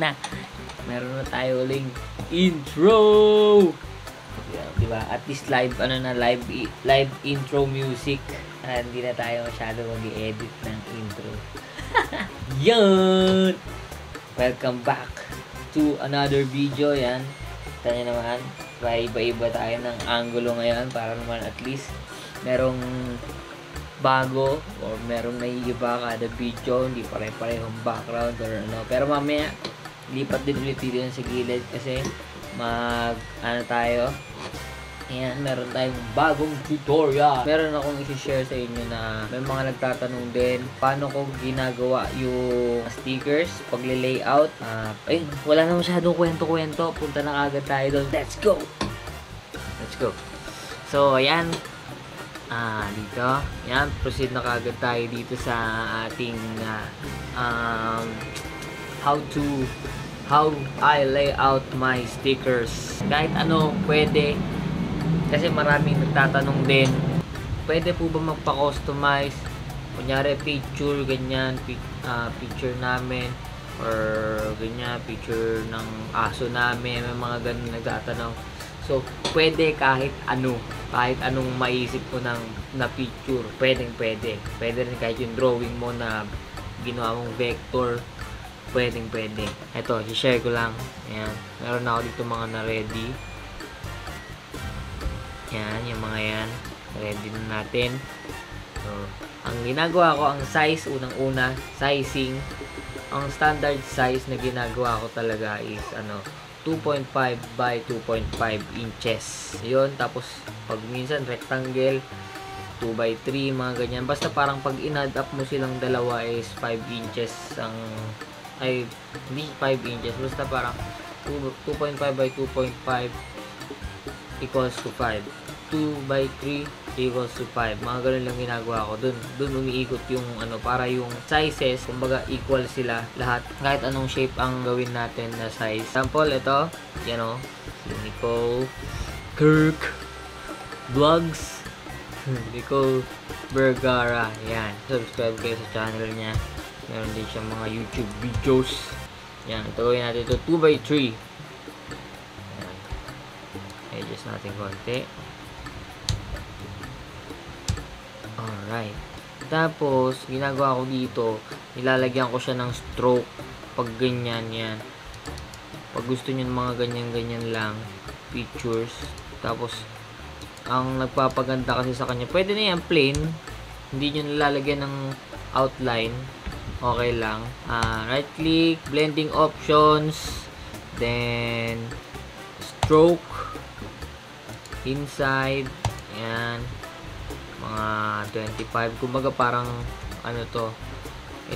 na. Meron na tayo uling intro. Diba? At least live, live intro music. Hindi na tayo masyado mag-i-edit ng intro. Yan! Welcome back to another video. Yan. Kita nyo naman, iba-iba tayo ng angulo ngayon para naman at least merong bago or merong naiiba kada video, hindi pare-parehong background or ano. Pero mamaya, lipat din ulit dito sa gilid kasi tayo. Ayan, meron tayong bagong tutorial. Meron akong isi-share sa inyo na may mga nagtatanong din paano ko ginagawa yung stickers, pagle-layout. Ayun, wala na masyadong kwento-kwento. Punta na agad tayo doon. Let's go! Let's go. So, ayan. Dito. Ayan, proceed na kagad tayo dito sa ating how I lay out my stickers. Kahit ano, pwede. Kasi maraming nagtatanong din, pwede po ba magpa-customize? Kunyari, picture, ganyan, picture namin, or ganyan, picture ng aso namin, may mga ganun nagtatanong. So, pwede kahit anong maisip ko na picture, pwede. Pwede rin kahit yung drawing mo na ginawa mong vector, pwede. Ito, i-share ko lang. Ayan, meron ako dito mga na-ready. Yan, yung mga yan. Ready na natin. So, ang ginagawa ko, ang size, unang-una, sizing. Ang standard size na ginagawa ko talaga is, 2.5 by 2.5 inches. Yun, tapos, pag minsan, rectangle, 2 by 3, mga ganyan. Basta parang pag in-add up mo silang dalawa is 5 inches hindi 5 inches. Basta parang 2.5 by 2.5 equals to 5. 2 by 3 equals to 5. Mga ganun lang ginagawa ko. Dun umiikot yung para yung sizes, kumbaga equal sila lahat. Kahit anong shape ang gawin natin na size. Example, ito, si Nicole Kirk Vlogs. Nicole Vergara. Yan. Subscribe kayo sa channel niya. Meron din siyang mga YouTube videos. Yan. Ito gawin natin ito. 2 by 3. Yan. Adjust natin konti. Alright. Tapos, ginagawa ko dito, nilalagyan ko siya ng stroke. Pag ganyan, yan. Pag gusto nyo mga ganyan-ganyan lang, pictures. Tapos, ang nagpapaganda kasi sa kanya, pwede na yan plain. Hindi nyo nilalagyan ng outline. Okay lang. Right click, blending options, then, stroke, inside, yan. Mga 25, kumbaga parang ito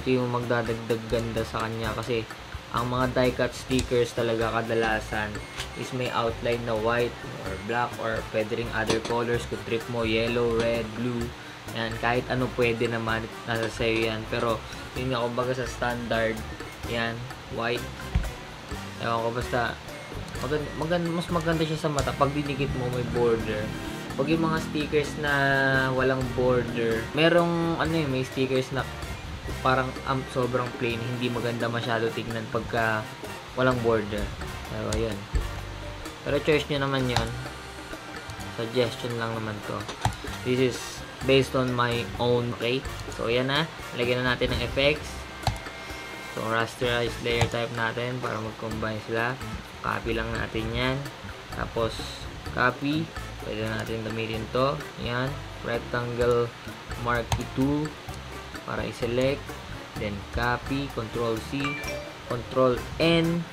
yung magdadagdag ganda sa kanya kasi ang mga die cut stickers talaga kadalasan is may outline na white or black or pwede ring other colors kung trip mo, yellow, red, blue, yan, kahit ano pwede naman, nasa sayo yan, pero yun nga kumbaga sa standard yan, white, ewan ko, basta mas maganda siya sa mata pag dinikit mo may border. Pag yung mga stickers na walang border, merong may stickers na parang sobrang plain, hindi maganda masyado tignan pagka walang border. Pero ayun. Pero choice nyo naman yun. Suggestion lang naman to. This is based on my own, okay? So ayan na, lagyan na natin ng effects. So rasterized layer type natin para mag-combine sila. Copy lang natin yan. Tapos copy. Pwede natin gamitin to. Yan. Rectangle marquee tool para i-select. Then copy. Control C. Control N.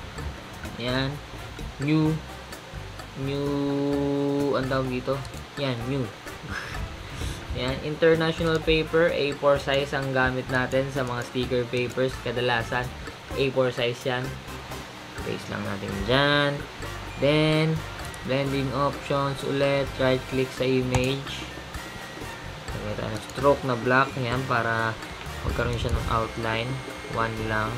Yan. New. Ang tawag dito. Yan. New. Yan. International paper. A4 size ang gamit natin sa mga sticker papers. Kadalasan A4 size yan. Paste lang natin dyan. Then blending options ulit, right click sa image, gamitan ng stroke na black, yan, para magkaroon siya ng outline, 1 lang,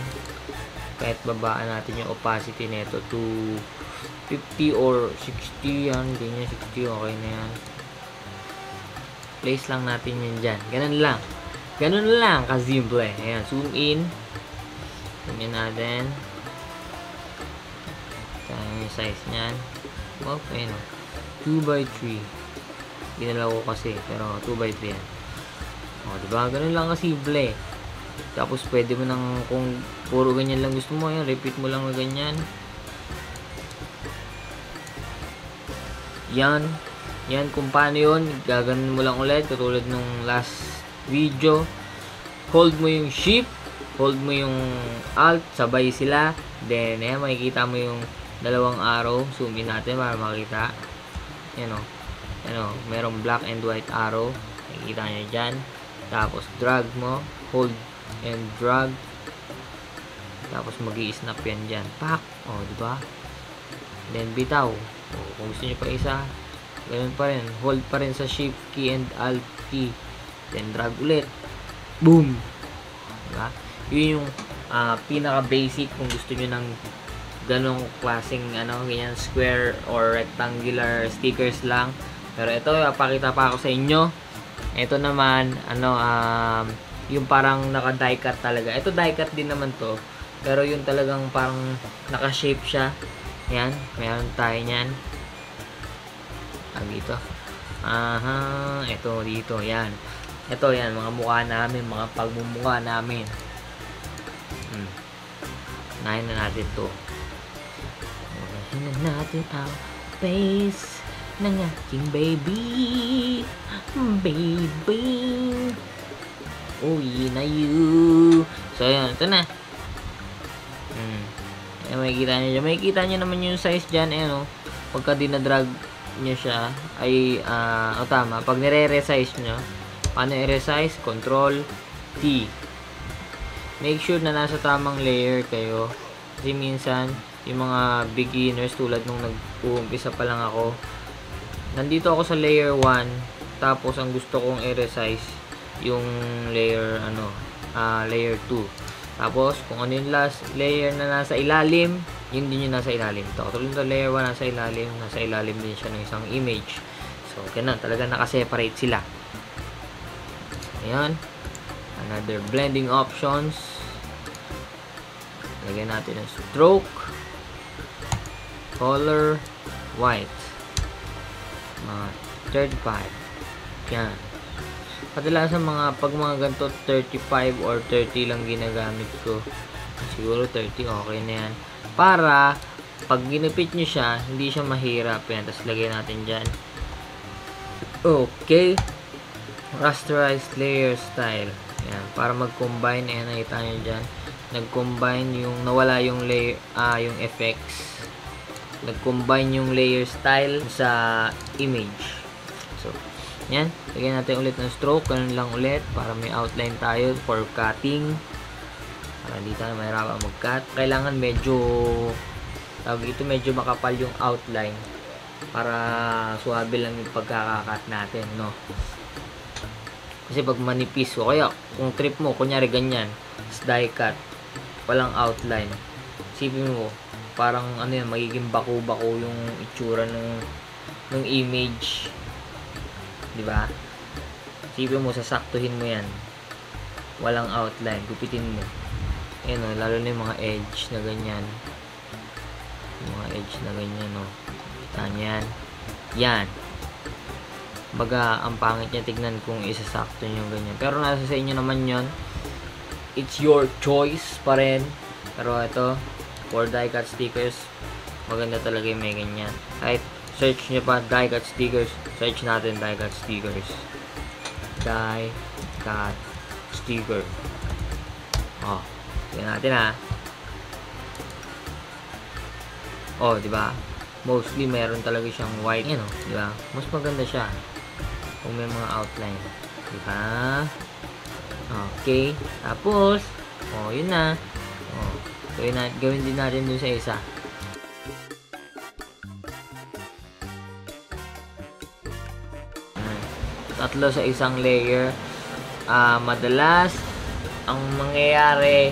kahit babaan natin yung opacity nito to 50 or 60, yan, ganyan, 60, okay na yan, place lang natin yan dyan, ganun lang, kasimple, ayan, zoom in natin, yung size niyan. Oh, ayun o. 2x3. Ginalaw ko kasi, pero 2x3 yan. O, diba? Ganun lang kasimple. Tapos, pwede mo nang, kung puro ganyan lang gusto mo, yun, repeat mo lang na ganyan. Yan. Yan, kung paano yun, gaganon mo lang ulit, katulad nung last video. Hold mo yung shift, hold mo yung alt, sabay sila. Then, ayan, makikita mo yung dalawang arrow. Zoom in natin para makita. Yan o. Yan o, merong black and white arrow. Makikita nyo dyan. Tapos, drag mo, hold and drag. Tapos, magi-snap yan dyan. Pak! O, diba? Then, bitaw. O, kung gusto nyo pa isa, ganun pa rin. Hold pa rin sa shift key and alt key. Then, drag ulit. Boom! Diba? Yun yung pinaka-basic kung gusto nyo ng ganong klaseng, ganyan, square or rectangular stickers lang. Pero ito, papakita pa ako sa inyo. Ito naman, yung parang naka-die cut talaga. Ito die cut din naman to. Pero yung talagang parang naka-shape siya. Yan, meron tayo niyan. Dito. Ito dito, yan. Ito yan, mga mukha namin, mga pagmumukha namin. Unahin na natin to. Unahin na natin ang face ng aking baby. Baby. Uwi na you. So, yan. Ito na. Makikita nyo dyan. Makikita nyo naman yung size dyan. Ayan o. Pagka dinadrag nyo siya, ay, tama. Pag nire-resize nyo, paano i-resize? Control T. Make sure na nasa tamang layer kayo. Kasi minsan, yung mga beginners tulad nung nag-uumpisa pa lang ako, nandito ako sa layer 1, tapos ang gusto kong i-resize yung layer, layer 2. Tapos, kung ano yung last layer na nasa ilalim, yun din yung nasa ilalim. Ito, katulad nito, layer 1 nasa ilalim din siya ng isang image. So, ganun, talaga nakaseparate sila. Ayan. Another blending options. Lagyan natin ng stroke, color, white. 35. Yan. Kadalasan pag mga ganito 35 or 30 lang ginagamit ko. Siguro 30 okay na yan. Para pag ginupit nyo siya, hindi siya mahirap. Yan. Tapos lagyan natin dyan. Okay. Rasterized layer style. Yan. Para mag-combine. Ayan, nakita nyo dyan. Nag-combine yung nawala yung layer, yung effects. Nag-combine yung layer style sa image. So, yan. Lagyan natin ulit ng stroke. Ganun lang ulit. Para may outline tayo for cutting. Para hindi tayo mahirapan mag-cut. Kailangan medyo medyo makapal yung outline. Para suwabe lang yung pagkakakat natin, no? Kasi pag manipis, o kaya kung trip mo, kunyari ganyan, die cut, walang outline. Isipin mo, parang magiging bako-bako yung itsura ng image. Diba? Isipin mo, sasaktuhin mo yan. Walang outline. Gupitin mo. Ayan o, lalo na yung mga edge na ganyan. Yung mga edge na ganyan o. Kita nyo yan. Yan. Baga, ang pangit niya tignan kung isasakto nyo ganyan. Pero nasa sa inyo naman yon. It's your choice pa rin. Pero ito, for die cut stickers, maganda talaga yung may ganyan. Kahit search nyo pa die cut stickers, search natin die cut stickers. Die cut sticker. Oh, tingnan natin ha. Oh, di ba? Mostly meron talaga siyang white, di ba? Mas maganda siya kung may mga outline, di ba? Okay, tapos yun na. Gawin din natin dun sa isa. Tatlo sa isang layer. Madalas ang mangyayari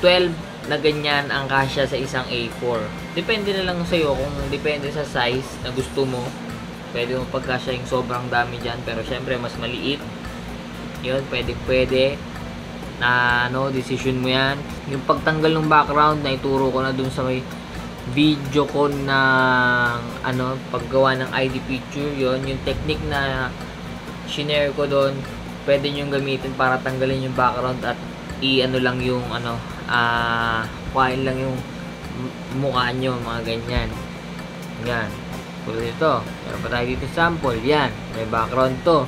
12 na ganyan ang kasya sa isang A4. Depende na lang sa'yo kung depende sa size na gusto mo. Pwede mo pagkasya yung sobrang dami dyan, pero syempre mas maliit. Yun, pwede na decision mo yan. Yung pagtanggal ng background na ituro ko na dun sa may video ko ng paggawa ng ID picture. Yon yung technique na shinare ko doon, pwede nyo gamitin para tanggalin yung background at lang yung kuhain lang yung mukha nyo, mga ganyan. Yan. Tulad ito. Meron pa tayo dito sample. Yan. May background to.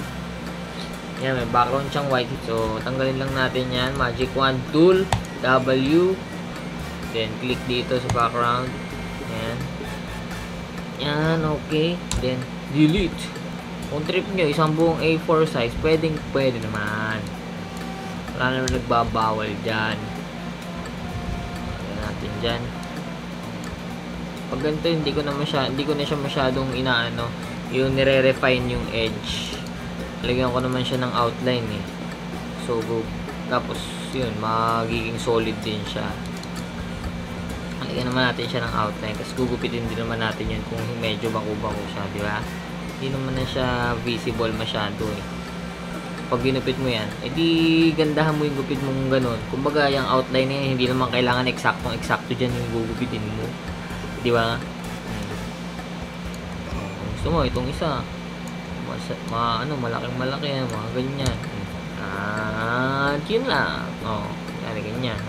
Yan. May background siyang white. So, tanggalin lang natin yan. Magic wand tool. W. Then, click dito sa background. Yan. Yan. Okay. Then, delete. Kung trip nyo, isang buong A4 size, pwede naman. Wala naman nagbabawal dyan. Lagyan natin dyan. Pag ganito, hindi ko na siya masyadong yung nire-refine yung edge. Lagyan ko naman siya ng outline eh. So, tapos yun, magiging solid din siya. Lagyan naman natin siya ng outline. Tapos gugupitin din naman natin yun kung medyo bako-bako siya, di ba? Hindi naman na siya visible masyado eh. Pag ginupit mo yan, edi gandahan mo yung gupit mong ganun. Kumbaga, yung outline na yan, hindi naman kailangan eksakto dyan yung gugupitin mo. Di ba? Kung gusto mo, itong isa, malaking malaki, mga ganyan. Yun lang. Ganyan.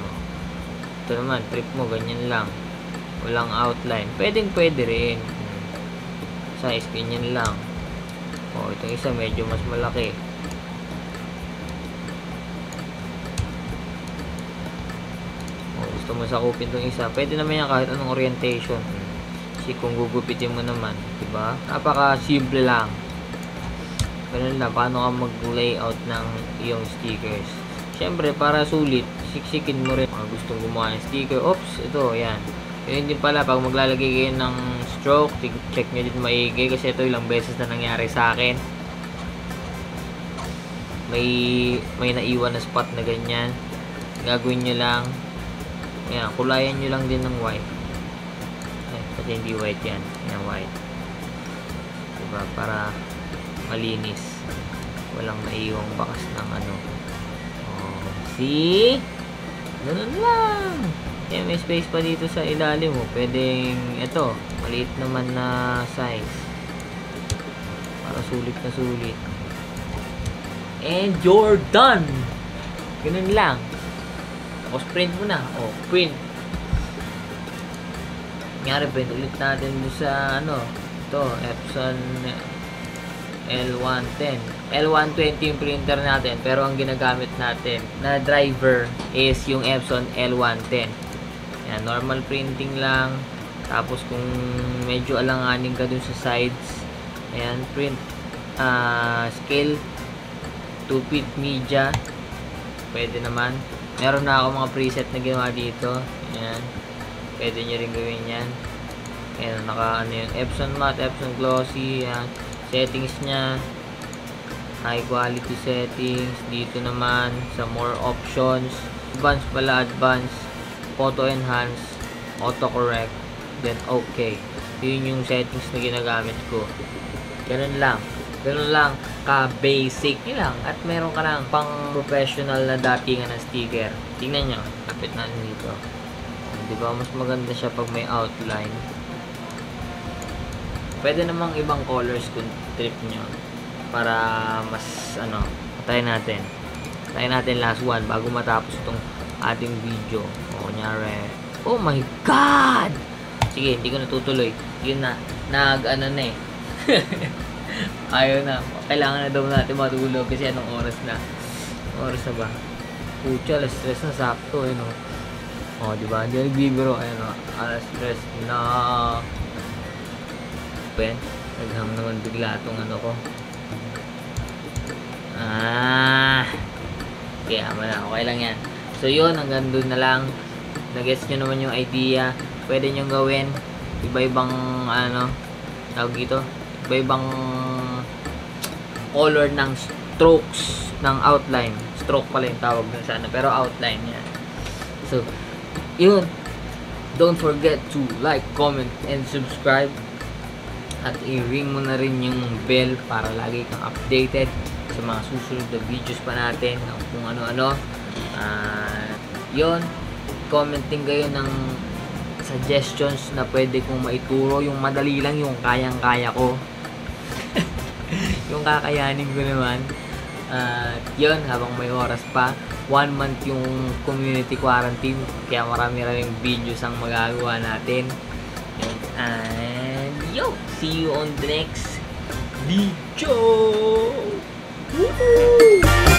Ito naman, trip mo, ganyan lang. Walang outline. Pwede rin. Size, ganyan lang. Itong isa, medyo mas malaki. Gusto mo sakupin itong isa, pwede naman yan kahit anong orientation. Kasi kung gugupitin mo naman, diba? Napaka simple lang. Ganun lang, paano ka mag-layout ng iyong stickers. Siyempre, para sulit, siksikin mo rin mga gustong gumawa ng sticker. Oops, ito, yan. Yun din pala, pag maglalagay kayo ng stroke, check nyo din maigi kasi ito ilang beses na nangyari sa akin. May naiwan na spot na ganyan. Gagawin nyo lang, ayan, kulayan nyo lang din ng white. Kasi hindi white yan. Ayan, white. Diba? Para malinis. Walang naiwang bakas ng see? Ganun lang. Ayan, may space pa dito sa ilalim mo. Pwedeng, ito, maliit naman na size. Para sulit na sulit. And you're done! Ganun lang. Tapos print mo na. Print. Nangyari, print ulit natin sa ito, Epson L110. L120 yung printer natin, pero ang ginagamit natin na driver is yung Epson L110. Yan, normal printing lang. Tapos kung medyo alanganin ka dun sa sides, ayan, print scale 2-feet media, pwede naman. Meron na ako mga preset na ginawa dito. Ayan. Pwede nyo rin gawin yan. Ayan, yun. Epson matte, Epson glossy. Ayan. Settings nya, high quality settings. Dito naman, sa more options. Advanced pala, advanced. Photo enhance, autocorrect, then okay. Yun yung settings na ginagamit ko. Ganun lang ka-basic lang. At meron ka lang pang professional na datingan ng sticker. Tingnan nyo, kapit natin dito. Diba, mas maganda siya pag may outline. Pwede namang ibang colors kung trip nyo. Para mas, tayo natin last one bago matapos itong ating video. Kunyari, oh my god! Sige, hindi ko natutuloy. Yun na, ayaw na. Kailangan na daw natin matulog kasi anong oras na? Oras na ba? Pucha, alas stress na sakto, diba? Hindi na nagbibiro, alas stress na. Ben, nagham naman bigla itong ko. Kaya na, okay lang yan. So yun, hanggang doon na lang. Nag-gets nyo naman yung idea. Pwede nyo gawin iba-ibang tawag dito, iba-ibang color ng strokes ng outline. Stroke pala yung tawag dun sana, pero outline yan. So yun, don't forget to like, comment, and subscribe. At i-ring mo na rin yung bell para lagi kang updated sa mga susunod na videos pa natin, kung ano-ano. Yun, comment din kayo ng suggestions na pwede kong maituro, yung madali lang, yung kayang-kaya ko. Yung kakayanin ko naman. Yun, habang may oras pa, 1 month yung community quarantine, kaya marami-raming videos ang magagawa natin. And yo, see you on the next video. Woo!